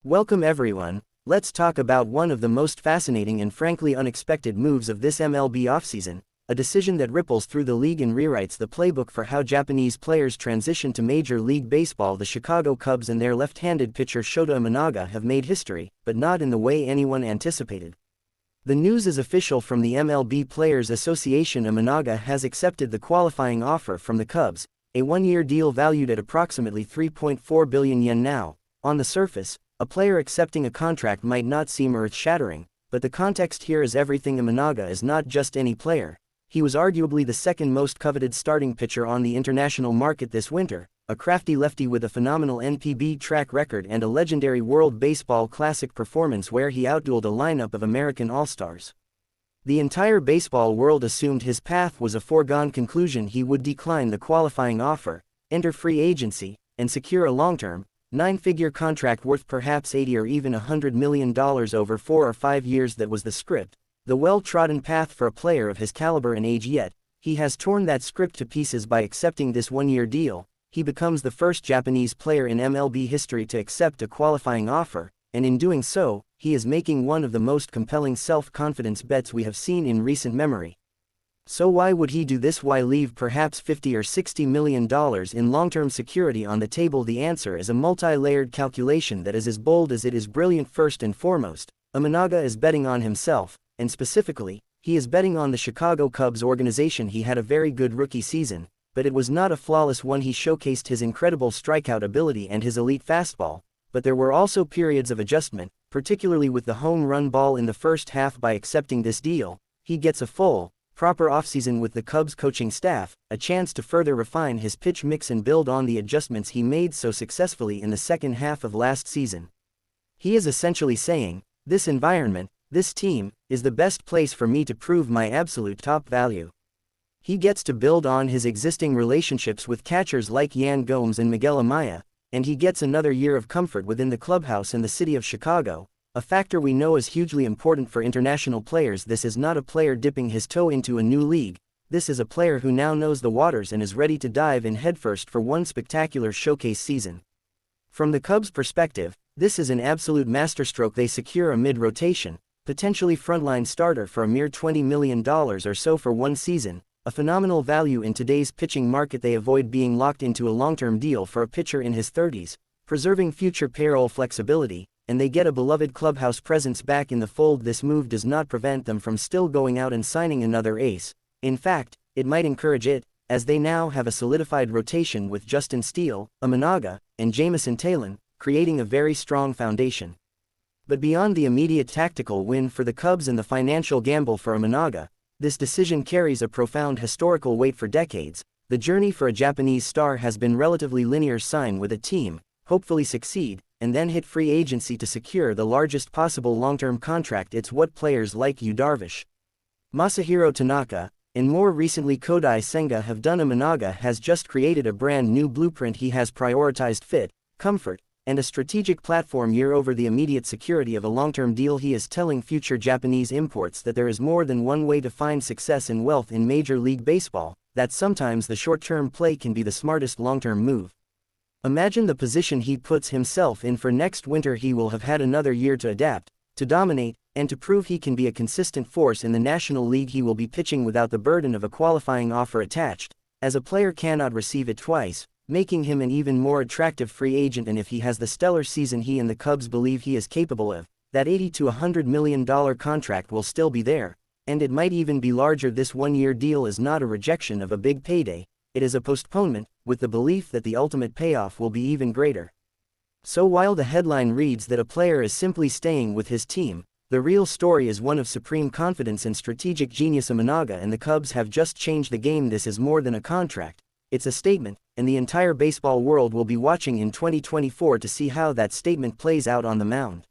Welcome everyone. Let's talk about one of the most fascinating and frankly unexpected moves of this MLB offseason, a decision that ripples through the league and rewrites the playbook for how Japanese players transition to Major League Baseball. The Chicago Cubs and their left-handed pitcher Shota Imanaga have made history, but not in the way anyone anticipated. The news is official from the MLB Players Association. Imanaga has accepted the qualifying offer from the Cubs, a one-year deal valued at approximately 3.4 billion yen. Now, on the surface, a player accepting a contract might not seem earth-shattering, but the context here is everything. Imanaga is not just any player. He was arguably the second most coveted starting pitcher on the international market this winter, a crafty lefty with a phenomenal NPB track record and a legendary World Baseball Classic performance where he outdueled a lineup of American All-Stars. The entire baseball world assumed his path was a foregone conclusion. He would decline the qualifying offer, enter free agency, and secure a long-term, nine-figure contract worth perhaps $80 or even $100 million over 4 or 5 years. That was the script, the well-trodden path for a player of his caliber and age. Yet, he has torn that script to pieces by accepting this one-year deal. He becomes the first Japanese player in MLB history to accept a qualifying offer, and in doing so, he is making one of the most compelling self-confidence bets we have seen in recent memory. So why would he do this? Why leave perhaps $50 or $60 million in long-term security on the table? The answer is a multi-layered calculation that is as bold as it is brilliant. First and foremost, Imanaga is betting on himself, and specifically, he is betting on the Chicago Cubs organization. He had a very good rookie season, but it was not a flawless one. He showcased his incredible strikeout ability and his elite fastball, but there were also periods of adjustment, particularly with the home run ball in the first half. By accepting this deal, he gets a full, proper offseason with the Cubs coaching staff, a chance to further refine his pitch mix and build on the adjustments he made so successfully in the second half of last season. He is essentially saying, this environment, this team, is the best place for me to prove my absolute top value. He gets to build on his existing relationships with catchers like Yan Gomes and Miguel Amaya, and he gets another year of comfort within the clubhouse in the city of Chicago, a factor we know is hugely important for international players. This is not a player dipping his toe into a new league. This is a player who now knows the waters and is ready to dive in headfirst for one spectacular showcase season. From the Cubs' perspective, this is an absolute masterstroke. They secure a mid-rotation, potentially frontline starter for a mere $20 million or so for one season, a phenomenal value in today's pitching market. They avoid being locked into a long-term deal for a pitcher in his 30s, preserving future payroll flexibility, and they get a beloved clubhouse presence back in the fold. This move does not prevent them from still going out and signing another ace. In fact, it might encourage it, as they now have a solidified rotation with Justin Steele, Imanaga, and Jameson Taillon, creating a very strong foundation. But beyond the immediate tactical win for the Cubs and the financial gamble for Imanaga, this decision carries a profound historical weight. For decades, the journey for a Japanese star has been relatively linear: sign with a team, hopefully succeed, and then hit free agency to secure the largest possible long-term contract. It's what players like Yu Darvish, Masahiro Tanaka, and more recently Kodai Senga have done. Imanaga has just created a brand new blueprint. He has prioritized fit, comfort, and a strategic platform over the immediate security of a long-term deal. He is telling future Japanese imports that there is more than one way to find success and wealth in Major League Baseball, that sometimes the short-term play can be the smartest long-term move. Imagine the position he puts himself in for next winter. He will have had another year to adapt, to dominate, and to prove he can be a consistent force in the National League. He will be pitching without the burden of a qualifying offer attached, as a player cannot receive it twice, making him an even more attractive free agent. And if he has the stellar season he and the Cubs believe he is capable of, that $80 to $100 million contract will still be there, and it might even be larger. This one-year deal is not a rejection of a big payday, it is a postponement, with the belief that the ultimate payoff will be even greater. So while the headline reads that a player is simply staying with his team, the real story is one of supreme confidence and strategic genius. Imanaga and the Cubs have just changed the game. This is more than a contract, it's a statement, and the entire baseball world will be watching in 2024 to see how that statement plays out on the mound.